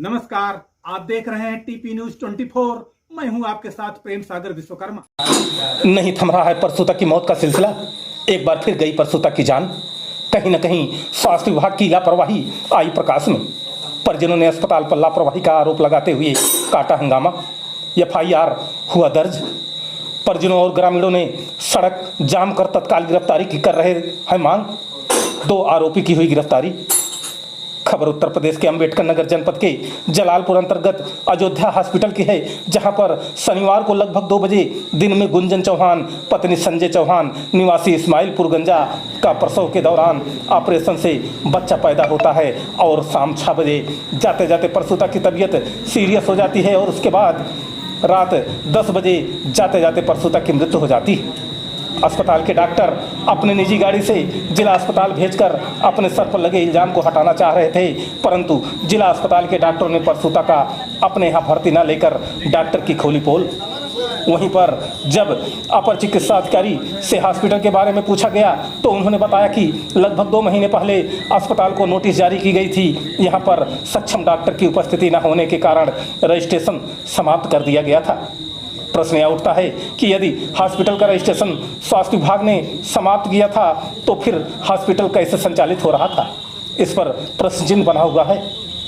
नमस्कार, आप देख रहे हैं टीपी न्यूज 24। मैं हूं आपके साथ प्रेम सागर विश्वकर्मा। नहीं थम रहा है परसों तक की मौत का सिलसिला। एक बार फिर गई परसों तक की जान। कहीं न कहीं स्वास्थ्य विभाग की लापरवाही आई प्रकाश में। परिजनों ने अस्पताल पर लापरवाही का आरोप लगाते हुए काटा हंगामा। एफआईआर हुआ दर्ज। परिजनों और ग्रामीणों ने सड़क जाम कर तत्काल गिरफ्तारी की कर रहे हैं मांग। 2 आरोपी की हुई गिरफ्तारी। खबर उत्तर प्रदेश के अंबेडकर नगर जनपद के जलालपुर अंतर्गत अयोध्या हॉस्पिटल की है, जहां पर शनिवार को लगभग 2 बजे दिन में गुंजन चौहान पत्नी संजय चौहान निवासी इस्माइलपुर गंजा का प्रसव के दौरान ऑपरेशन से बच्चा पैदा होता है और शाम 6 बजे जाते जाते प्रसूता की तबीयत सीरियस हो जाती है और उसके बाद रात 10 बजे जाते जाते प्रसूता की मृत्यु हो जाती है। अस्पताल के डॉक्टर अपने निजी गाड़ी से जिला अस्पताल भेजकर अपने सर पर लगे इल्जाम को हटाना चाह रहे थे, परंतु जिला अस्पताल के डॉक्टरों ने प्रसूता का अपने यहाँ भर्ती न लेकर डॉक्टर की खोली पोल। वहीं पर जब अपर चिकित्सा अधिकारी से हॉस्पिटल के बारे में पूछा गया तो उन्होंने बताया कि लगभग 2 महीने पहले अस्पताल को नोटिस जारी की गई थी। यहाँ पर सक्षम डॉक्टर की उपस्थिति न होने के कारण रजिस्ट्रेशन समाप्त कर दिया गया था। प्रश्न यह उठता है कि यदि हॉस्पिटल का रजिस्ट्रेशन स्वास्थ्य विभाग ने समाप्त किया था तो फिर हॉस्पिटल कैसे संचालित हो रहा था, इस पर प्रश्न चिन्ह बना हुआ है।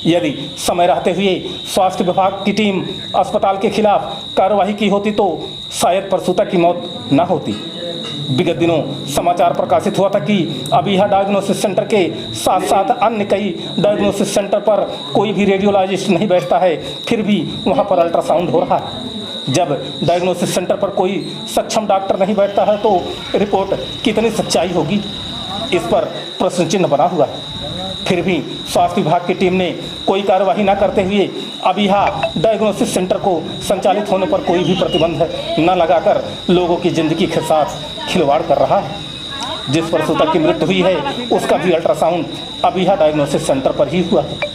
यदि समय रहते हुए स्वास्थ्य विभाग की टीम अस्पताल के खिलाफ कार्रवाई की होती तो शायद प्रसूता की मौत न होती। विगत दिनों समाचार प्रकाशित हुआ था कि अबीहा डायग्नोसिस सेंटर के साथ साथ अन्य कई डायग्नोसिस सेंटर पर कोई भी रेडियोलॉजिस्ट नहीं बैठता है, फिर भी वहाँ पर अल्ट्रासाउंड हो रहा है। जब डायग्नोसिस सेंटर पर कोई सक्षम डॉक्टर नहीं बैठता है तो रिपोर्ट कितनी सच्चाई होगी, इस पर प्रश्न चिन्ह बना हुआ है। फिर भी स्वास्थ्य विभाग की टीम ने कोई कार्रवाई न करते हुए अबीहा डायग्नोसिस सेंटर को संचालित होने पर कोई भी प्रतिबंध न लगाकर लोगों की जिंदगी के साथ खिलवाड़ कर रहा है। जिस प्रसूता की मृत्यु हुई है उसका भी अल्ट्रासाउंड अबीहा डायग्नोसिस सेंटर पर ही हुआ है।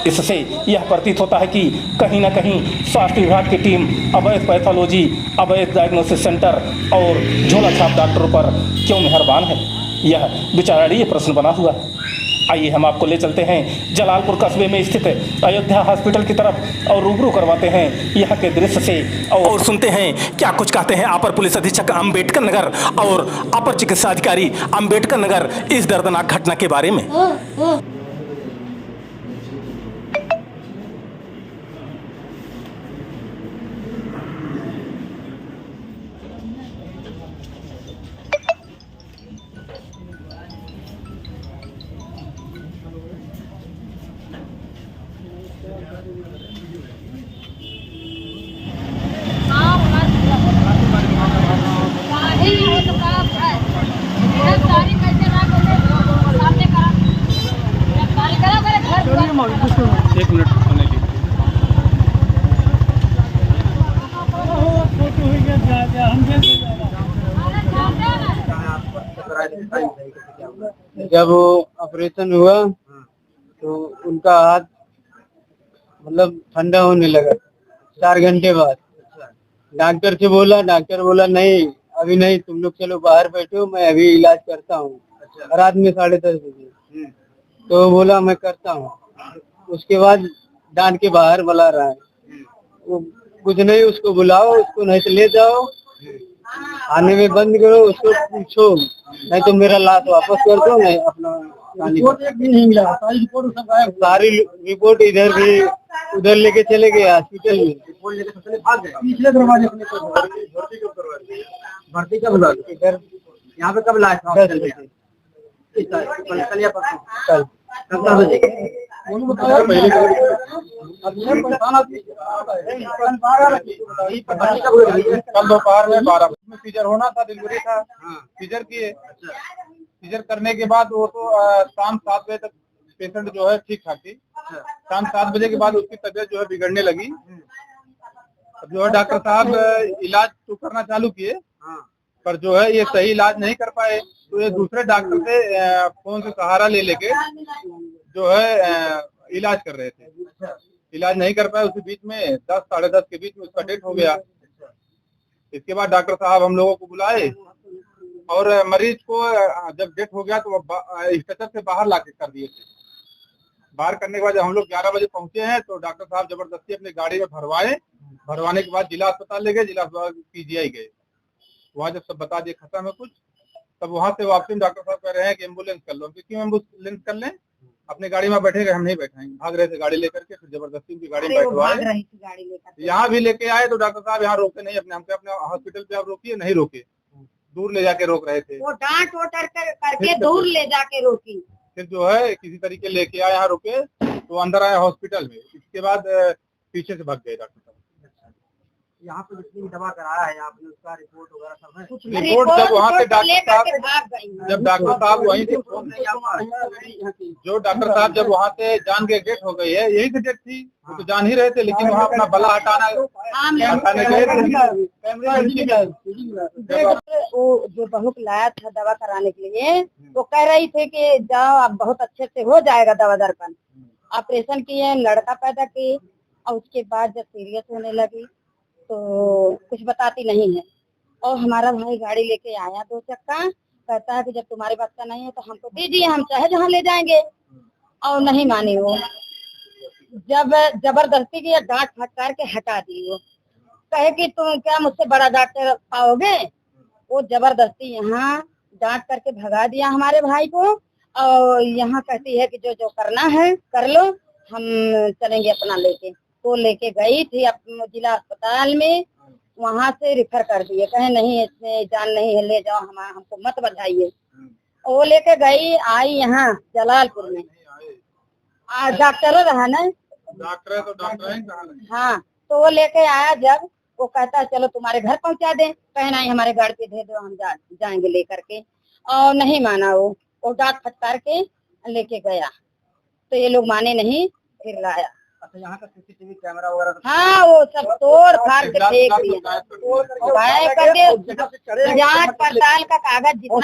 इससे यह प्रतीत होता है कि कहीं ना कहीं स्वास्थ्य विभाग की टीम अवैध पैथोलॉजी, अवैध डायग्नोसिस सेंटर और झोला छाप डॉक्टरों पर क्यों मेहरबान है, यह विचारणीय प्रश्न बना हुआ है। आइए हम आपको ले चलते हैं जलालपुर कस्बे में स्थित अयोध्या हॉस्पिटल की तरफ और रूबरू करवाते हैं यहाँ के दृश्य से और सुनते हैं क्या कुछ कहते हैं अपर पुलिस अधीक्षक अंबेडकर नगर और अपर चिकित्सा अधिकारी अंबेडकर नगर इस दर्दनाक घटना के बारे में। एक मिनट होने की जब ऑपरेशन हुआ तो उनका हाथ मतलब ठंडा होने लगा 4 घंटे बाद। डॉक्टर से बोला, डॉक्टर बोला नहीं अभी नहीं, तुम लोग चलो बाहर बैठो, मैं अभी इलाज करता हूँ। रात में 10:30 बजे तो बोला मैं करता हूँ। उसके बाद डांट के बाहर बुला रहा है, वो कुछ नहीं, उसको बुलाओ, उसको नहीं तो ले जाओ, आने में बंद करो, उसको पूछो, नहीं तो मेरा लाश वापस कर दो। मैं अपना रिपोर्ट एक भी नहीं मिला, सारी रिपोर्ट इधर भी उधर लेके चले गए हॉस्पिटल में, पिछले दरवाजे भर्ती कब हुआ इधर, यहाँ पे कब लाश कल दोपहर में 12 बजे सीजर होना था, डिलीवरी था, सीजर किए। सीजर करने के बाद वो तो शाम 7 बजे तक पेशेंट जो है ठीक ठाक थी। शाम 7 बजे के बाद उसकी तबीयत जो है बिगड़ने लगी। अब जो है डॉक्टर साहब इलाज तो करना चालू किए, पर जो है ये सही इलाज नहीं कर पाए, तो ये दूसरे डॉक्टर से फोन से सहारा ले लेके जो है इलाज कर रहे थे। इलाज नहीं कर पाए, उसी बीच में 10 साढ़े 10 के बीच में उसका डेथ हो गया। इसके बाद डॉक्टर साहब हम लोगों को बुलाए और मरीज को जब डेथ हो गया तो स्ट्रेचर से बाहर लाके कर दिए थे। बाहर करने के बाद जब हम लोग 11 बजे पहुंचे हैं तो डॉक्टर साहब जबरदस्ती अपनी गाड़ी में भरवाने के बाद जिला अस्पताल ले गए, जिला अस्पताल PGI गए। वहाँ जब सब बता दिए खत्म है कुछ, तब वहां से वापसी में डॉक्टर साहब कह रहे हैं कि एम्बुलेंस कर लो। क्यों एम्बुलेंस कर लें, अपनी गाड़ी में बैठेगा, हम नहीं बैठाएंगे। भाग रहे थे गाड़ी लेकर के, फिर जबरदस्ती उनकी गाड़ी में बैठवाए। यहाँ भी लेके आए तो डॉक्टर साहब यहाँ रोके नहीं, अपने हॉस्पिटल पे आप रोकिए, नहीं रोके, दूर ले जाके रोक रहे थे। वो डांट करके दूर ले जाके रोकी। फिर जो है किसी तरीके लेके आए, यहाँ रुके तो अंदर आए हॉस्पिटल में। इसके बाद पीछे से भाग गए डॉक्टर साहब। यहाँ पे जितनी दवा कराया है आपने, उसका रिपोर्ट वगैरह सब है? रिपोर्ट जब वहाँ से जब डॉक्टर साहब वहीं से जो डॉक्टर साहब जब वहाँ से जान के डेथ हो गई है, यही से डेथ थी, वो तो जान ही रहे थे, लेकिन वहाँ अपना बला हटाने गए थे। वो जो बहू को लाया था दवा कराने के लिए, वो कह रही थी कि जाओ अब बहुत अच्छे से हो जाएगा दवा दर्पण। ऑपरेशन किए, लड़का पैदा किए, और उसके बाद जब सीरियस होने लगी तो कुछ बताती नहीं है। और हमारा भाई गाड़ी लेके आया 2 चक्का, कहता है कि जब तुम्हारे बच्चा नहीं है तो हमको दीजिए, हम चाहे जहाँ ले जाएंगे। और नहीं मानी वो, जब जबरदस्ती की डांट फटकार के हटा दी। वो कहे कि तुम क्या मुझसे बड़ा डॉक्टर पाओगे। वो जबरदस्ती यहाँ डांट करके भगा दिया हमारे भाई को। और यहाँ कहती है कि जो जो करना है कर लो, हम चलेंगे अपना लेके। तो लेके गई थी जिला अस्पताल में, वहां से रिफर कर दिए, कहे नहीं इसमें जान नहीं है, ले जाओ, हमको मत बधाइए। वो लेके गई, आई यहाँ जलालपुर में, डॉक्टर रहा ना, डॉक्टर तो डॉक्टर। हाँ, तो वो लेके आया। जब वो कहता है चलो तुम्हारे घर पहुंचा दें, कहे नहीं हमारे गाड़ी पे दे दो, हम जाएंगे लेकर के। और नहीं माना वो डांट फटकार के लेके गया, तो ये लोग माने नहीं, फिर लाया। अच्छा, यहाँ का CCTV कैमरा वगैरह? हाँ, वो सब तोड़ फाड़ के फेंक दिए, जांच पड़ताल का कागज जितना।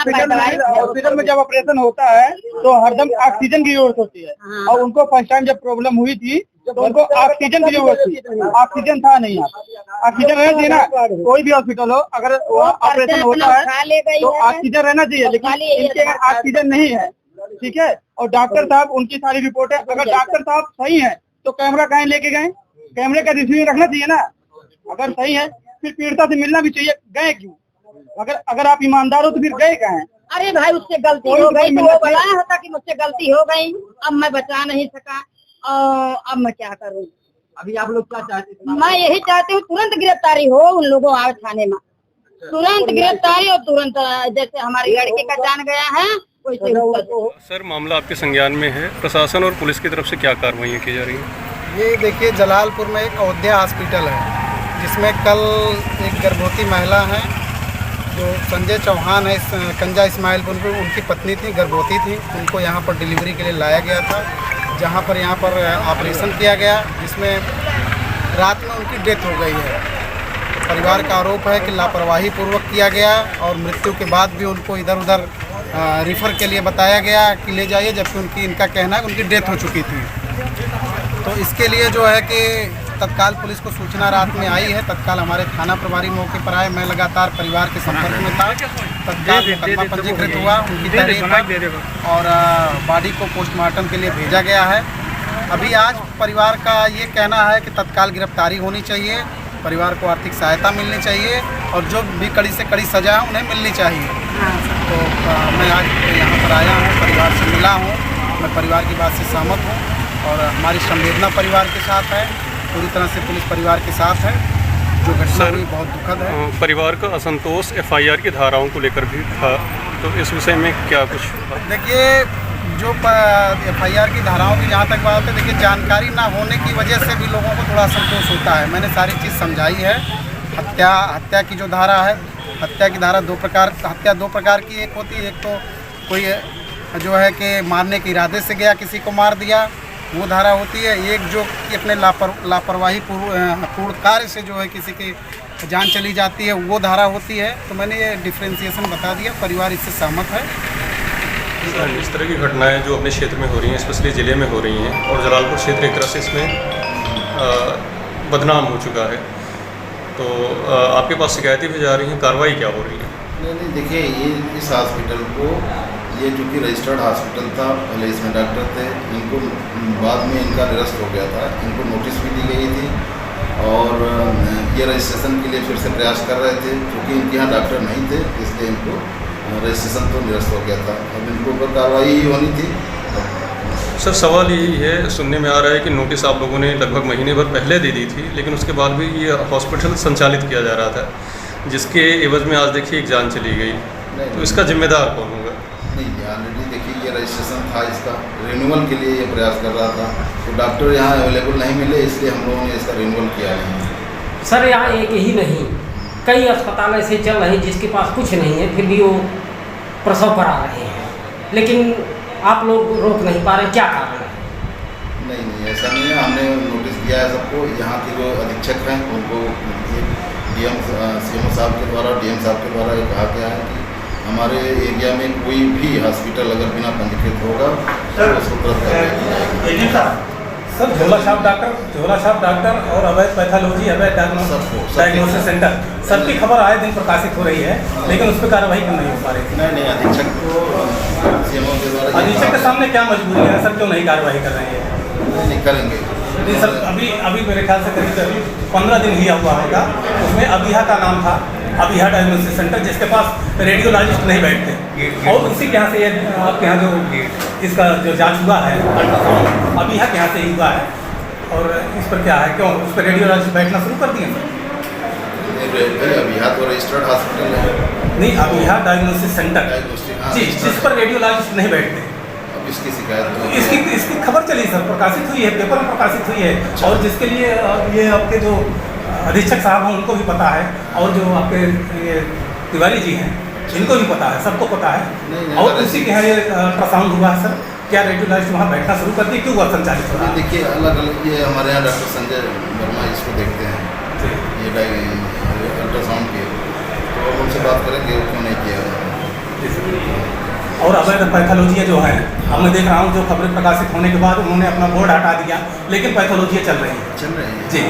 हॉस्पिटल में जब ऑपरेशन होता है तो हरदम ऑक्सीजन की जरूरत होती है। हाँ। और उनको फर्स्ट टाइम जब प्रॉब्लम हुई थी तो उनको ऑक्सीजन की जरूरत थी, ऑक्सीजन था नहीं। ऑक्सीजन रहना चाहिए ना, कोई भी हॉस्पिटल हो, अगर ऑपरेशन होता है तो ऑक्सीजन रहना चाहिए, लेकिन इनके ऑक्सीजन नहीं है। ठीक है, और डॉक्टर साहब उनकी सारी रिपोर्ट है, अगर डॉक्टर साहब सही है तो कैमरा कहीं लेके गए, कैमरे का रिसीविंग रखना चाहिए ना। अगर सही है फिर पीड़िता से मिलना भी चाहिए, गए क्यों? अगर आप ईमानदार हो तो फिर गए कहाँ? अरे भाई उससे गलती हो गई तो वो बताया होता कि मुझसे गलती हो गई, अब मैं बचा नहीं सका, अब मैं क्या करूँ। अभी आप लोग क्या चाहते हैं? मैं यही चाहती हूँ तुरंत गिरफ्तारी हो, उन लोगों आए थाने में, तुरंत गिरफ्तारी और तुरंत जैसे हमारी लड़की का जान गया है वैसे। सर, मामला आपके संज्ञान में है, प्रशासन और पुलिस की तरफ से क्या कार्रवाई की जा रही है? ये देखिए, जलालपुर में एक अयोध्या हॉस्पिटल है, जिसमें कल एक गर्भवती महिला है जो संजय चौहान है, कंजा इस्माइलपुर में उनकी पत्नी थी, गर्भवती थी। उनको यहाँ पर डिलीवरी के लिए लाया गया था, जहाँ पर यहाँ पर ऑपरेशन किया गया, जिसमें रात में उनकी डेथ हो गई है। परिवार का आरोप है कि लापरवाही पूर्वक किया गया और मृत्यु के बाद भी उनको इधर उधर रिफ़र के लिए बताया गया कि ले जाइए, जबकि इनका कहना है उनकी डेथ हो चुकी थी। तो इसके लिए जो है कि तत्काल पुलिस को सूचना रात में आई है, तत्काल हमारे थाना प्रभारी मौके पर आए। मैं लगातार परिवार के संपर्क में था, तत्काल मुकदमा पंजीकृत हुआ उनकी तहरीर पर और बॉडी को पोस्टमार्टम के लिए भेजा गया है। अभी आज परिवार का ये कहना है कि तत्काल गिरफ्तारी होनी चाहिए, परिवार को आर्थिक सहायता मिलनी चाहिए और जो भी कड़ी से कड़ी सजा है उन्हें मिलनी चाहिए। तो मैं आज यहाँ पर आया हूँ, परिवार से मिला हूँ, मैं परिवार की बात से सहमत हूँ और हमारी संवेदना परिवार के साथ है, पूरी तरह से पुलिस परिवार के साथ है। जो घटना हुई बहुत दुखद है। परिवार का असंतोष FIR की धाराओं को लेकर भी था, तो इस विषय में क्या कुछ? देखिए, जो FIR की धाराओं की जहाँ तक बात है, देखिए जानकारी ना होने की वजह से भी लोगों को थोड़ा संतोष होता है। मैंने सारी चीज़ समझाई है। हत्या की जो धारा है, हत्या की धारा हत्या दो प्रकार की एक होती है। एक तो कोई जो है कि मारने के इरादे से गया, किसी को मार दिया, वो धारा होती है। एक जो कि अपने लापरवाही पूर्ण कार्य से जो है किसी की जान चली जाती है, वो धारा होती है। तो मैंने ये डिफ्रेंसिएशन बता दिया, परिवार इससे सहमत है। इस तरह की घटनाएं जो अपने क्षेत्र में हो रही हैं, स्पेशली ज़िले में हो रही हैं, और जलालपुर क्षेत्र एक तरह से इसमें बदनाम हो चुका है, तो आपके पास शिकायतें भी जा रही हैं, कार्रवाई क्या हो रही है? नहीं, देखिए, ये इस हॉस्पिटल को ये जो कि रजिस्टर्ड हॉस्पिटल था, पहले इसमें डॉक्टर थे, इनको बाद में इनका निरस्त हो गया था, इनको नोटिस भी दी गई थी और ये रजिस्ट्रेशन के लिए फिर से प्रयास कर रहे थे, क्योंकि इनके यहाँ डॉक्टर नहीं थे इसलिए इनको रजिस्ट्रेशन तो निरस्त हो गया था। अब इनको ऊपर कार्रवाई ही होनी थी। सर सवाल यही है, सुनने में आ रहा है कि नोटिस आप लोगों ने लगभग महीने भर पहले दे दी थी, लेकिन उसके बाद भी ये हॉस्पिटल संचालित किया जा रहा था, जिसके एवज में आज देखिए एक जान चली गई। तो इसका जिम्मेदार कौन होगा? नहीं, ऑलरेडी देखिए ये रजिस्ट्रेशन था, इसका रिन्यूअल के लिए ये प्रयास कर रहा था, तो डॉक्टर यहाँ अवेलेबल नहीं मिले, इसलिए हम लोगों ने इसका रिन्यूअल किया नहीं। सर यहाँ एक ही नहीं, कई अस्पताल ऐसे चल रहे हैं जिसके पास कुछ नहीं है, फिर भी वो प्रसव करा रहे हैं, लेकिन आप लोग रोक नहीं पा रहे, क्या कारण है? नहीं, ऐसा नहीं है। हमने नोटिस दिया है सबको, यहाँ के जो अधीक्षक हैं उनको DM CMO साहब के द्वारा, DM साहब के द्वारा ये कहा गया है कि हमारे एरिया में कोई भी हॉस्पिटल अगर बिना पंजीकृत होगा तो उसको तुरंत कार्रवाई की जाएगी। सर झोला छाप डॉक्टर और अवैध पैथोलॉजी, अवैध डायग्नोसिस सेंटर, सबकी खबर आए दिन प्रकाशित हो रही है, लेकिन उस पर कार्रवाई क्यों नहीं हो पा रही? नहीं, अधीक्षक को CMO के द्वारा, अधीक्षक के सामने क्या मजबूरी है सर, क्यों नहीं कार्रवाई कर रहे हैं? नहीं करेंगे। नहीं सर, अभी मेरे ख्याल से करीब 15 दिन ही हुआ होगा, उसमें अबिहा का नाम था, अबिहा डायग्नोसिस सेंटर, जिसके पास रेडियोलॉजिस्ट नहीं बैठते, और उसी के यहाँ से ये आपके यहाँ जो इसका जो जांच हुआ है अल्ट्रासाउंड, अबिहा के यहाँ से ही हुआ है, और इस पर क्या है, क्यों उस पर रेडियोलॉजिस्ट बैठना शुरू कर दिए सर? अबिहा तो रजिस्टर्ड हॉस्पिटल है। नहीं, अबिहा डायग्नोसिस सेंटर जी, जिस पर रेडियोलॉजिस्ट नहीं बैठते, इसकी शिकायत इसकी खबर चली सर, प्रकाशित हुई है, पेपर में प्रकाशित हुई है, और जिसके लिए ये आपके जो अधीक्षक साहब हैं उनको भी पता है, और जो आपके ये तिवारी जी हैं इनको भी पता है, सबको पता है, और उसी के यहाँ ये अल्ट्रासाउंड हुआ है सर। क्या रेडियोलॉजिस्ट वहाँ बैठना शुरू कर दिए, क्यों हुआ संचालित हो रहा है? देखिए अलग ये हमारे यहाँ डॉक्टर संजय वर्मा इसको देखते हैं, ये अल्ट्रासाउंड के, तो उनसे बात करेंगे क्यों नहीं किया। और अवैध पैथोलॉजी जो है, अब मैं देख रहा हूँ जो खबरें प्रकाशित होने के बाद उन्होंने अपना बोर्ड हटा दिया, लेकिन पैथोलॉजी चल रही है जी।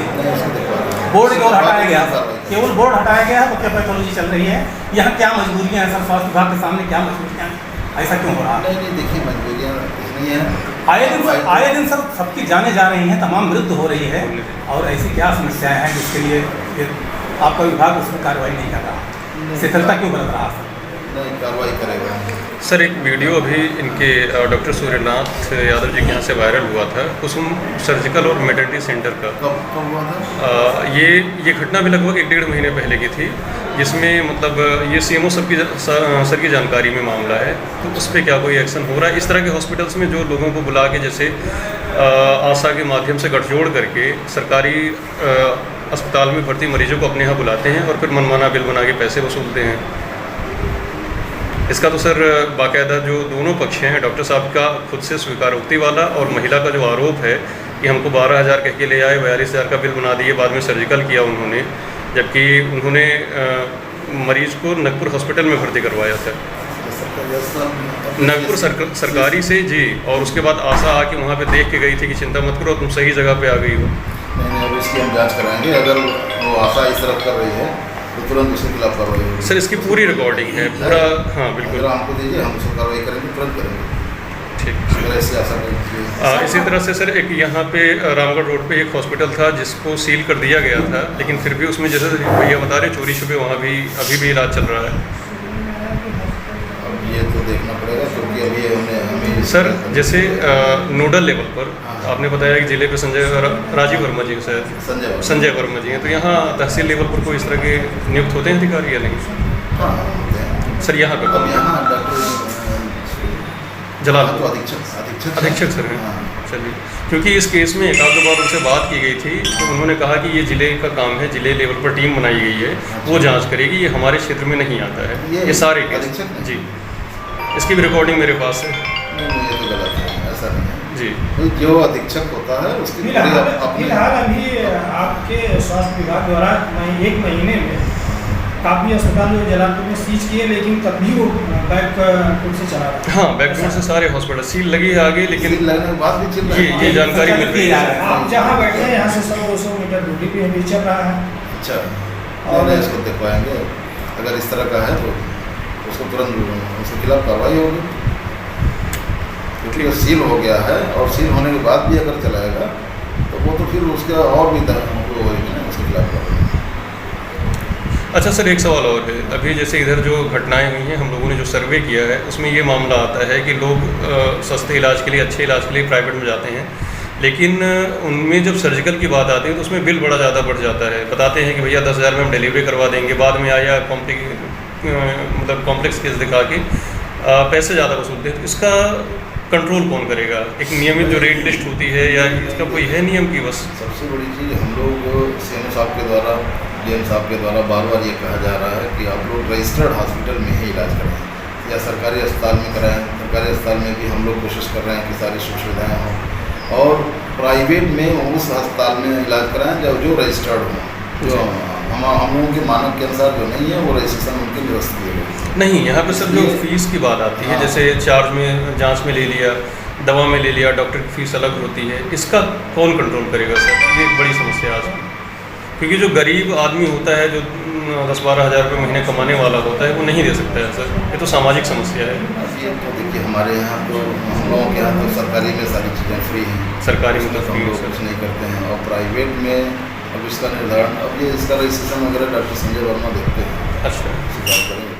बोर्ड केवल हटाया गया, केवल बोर्ड हटाया गया है, तो क्या पैथोलॉजी चल रही है? यहाँ क्या मजबूरियाँ हैं सर, स्वास्थ्य विभाग के सामने क्या मजबूरियाँ हैं, ऐसा क्यों हो रहा है? नहीं, देखिए मजबूरियाँ नहीं है, आए दिन सर सबकी जाने जा रही हैं, तमाम मृत्यु हो रही है, और ऐसी क्या समस्याएं हैं जिसके लिए आपका विभाग उसमें कार्रवाई नहीं कर रहा, शिथिलता क्यों बरत रहा है? नहीं, कार्रवाई करेगा सर। एक वीडियो अभी इनके डॉक्टर सूर्यनाथ यादव जी के यहाँ से वायरल हुआ था, कुसुम सर्जिकल और मेटर्निटी सेंटर का। कब हुआ था? ये घटना भी लगभग 1-1.5 महीने पहले की थी, जिसमें मतलब ये CMO सर की जानकारी में मामला है, तो उस पर क्या कोई एक्शन हो रहा है? इस तरह के हॉस्पिटल्स में जो लोगों को बुला के जैसे आशा के माध्यम से गठजोड़ करके सरकारी अस्पताल में भर्ती मरीजों को अपने यहाँ बुलाते हैं और फिर मनमाना बिल बना के पैसे वसूलते हैं। इसका तो सर बाकायदा जो दोनों पक्ष हैं, डॉक्टर साहब का खुद से स्वीकारोक्ति वाला और महिला का जो आरोप है कि हमको 12,000 कह के ले आए, 42,000 का बिल बना दिए, बाद में सर्जिकल किया उन्होंने, जबकि उन्होंने मरीज को नागपुर हॉस्पिटल में भर्ती करवाया था, नागपुर सरकारी से जी, और उसके बाद आशा आके वहाँ पे देख के गई थी कि चिंता मत करो, तुम सही जगह पे आ गई हो। नहीं, अब इसकी हम जाँच कराएंगे, अगर वो आशा इस तरफ कर रही है तो तुरंत उसके खिलाफ कार्रवाई होगी। सर इसकी पूरी रिकॉर्डिंग है, पूरा, हाँ बिल्कुल, हमको दीजिए, हम उसको कार्रवाई करेंगे, तुरंत करेंगे। ठीक, अगर ऐसी आशा इसी तरह से सर एक यहाँ पे रामगढ़ रोड पे एक हॉस्पिटल था जिसको सील कर दिया गया था, लेकिन फिर भी उसमें जैसे भैया बता रहे चोरी छुपे वहाँ भी अभी भी इलाज चल रहा है। अब ये तो देखना पड़ेगा, क्योंकि अभी हमें सर जैसे नोडल लेवल पर आपने बताया कि जिले पे राजीव वर्मा जी सर, संजय वर्मा जी हैं, तो यहाँ तहसील लेवल पर कोई इस तरह के नियुक्त होते हैं अधिकारी या नहीं? हाँ होते हैं सर। यहाँ पे यहाँ डॉक्टर जलाल तो अधीक्षक सर हैं। चलिए, क्योंकि इस केस में एक आध बार उनसे बात की गई थी, तो उन्होंने कहा कि ये जिले का काम है, जिले लेवल पर टीम बनाई गई है, वो जांच करेगी, ये हमारे क्षेत्र में नहीं आता है ये सारे केस जी। इसकी भी रिकॉर्डिंग मेरे पास है। नहीं, ये तो गलत है, ऐसा नहीं है जी। जो अधीक्षक होता है उसकी फिलहाल अभी आपके स्वास्थ्य विभाग द्वारा 1 महीने में काफ़ी अस्पताल जो जलालपुर में सीज किए, लेकिन तब भी वो बैकफुट से चला रहा है। हाँ, बैकफुट से सारे हॉस्पिटल सील लगी है आगे, लेकिन लगने के बाद भी चल रहा है। ये जानकारी मिल रही है। आप जहाँ बैठे हैं यहाँ से 100-200 मीटर दूरी पे अभी चल रहा है। अच्छा, और इसको देख पाएंगे, अगर इस तरह का है तो उसको तुरंत उसके खिलाफ कार्रवाई होगी। क्योंकि वो सील हो गया है, और सील होने के बाद भी अगर चलाएगा तो वो तो फिर उसका और भी वो होगी ना, उसके खिलाफ। अच्छा सर, एक सवाल और है। अभी जैसे इधर जो घटनाएं हुई हैं, हम लोगों ने जो सर्वे किया है उसमें ये मामला आता है कि लोग सस्ते इलाज के लिए, अच्छे इलाज के लिए प्राइवेट में जाते हैं, लेकिन उनमें जब सर्जिकल की बात आती है तो उसमें बिल बड़ा ज़्यादा बढ़ जाता है। बताते हैं कि भैया 10,000 में हम डिलीवरी करवा देंगे, बाद में आया मतलब कॉम्प्लेक्स केस दिखा के पैसे ज़्यादा वसूलते हैं। तो इसका कंट्रोल कौन करेगा? एक नियमित जो रेट लिस्ट होती है, या इसका कोई है नियम की? बस सबसे बड़ी चीज़ हम लोग सीएम साहब के द्वारा, डीएम साहब के द्वारा बार बार ये कहा जा रहा है कि आप लोग रजिस्टर्ड हॉस्पिटल में ही इलाज कराएं, या सरकारी अस्पताल में कराएं। सरकारी अस्पताल में भी हम लोग कोशिश कर रहे हैं कि सारी सुख सुविधाएँ हों, और प्राइवेट में उस अस्पताल में इलाज कराएं जो रजिस्टर्ड हों, जो हम लोगों के मानक के अनुसार जो नहीं है वो रजिस्ट्रेशन उनके निरस्त किए गए। नहीं, यहाँ पे सर जो फीस की बात आती है, जैसे चार्ज में, जांच में ले लिया, दवा में ले लिया, डॉक्टर की फीस अलग होती है, इसका कौन कंट्रोल करेगा सर? ये एक बड़ी समस्या है आज, क्योंकि जो गरीब आदमी होता है, जो 10-12 हज़ार रुपये महीने कमाने वाला होता है, वो नहीं दे सकता है सर। ये तो सामाजिक समस्या है। ये तो देखिए हमारे यहाँ तो, हम लोगों के यहाँ तो सरकारी में सारी चीज़ें फ्री हैं, सरकारी में तो हम लोग कुछ नहीं करते हैं, और प्राइवेट में अब इसका निर्धारण, अब ये इसका रजिस्ट्रेशन वगैरह डॉक्टर संजय वर्मा देखते हैं। अच्छा, बात करेंगे।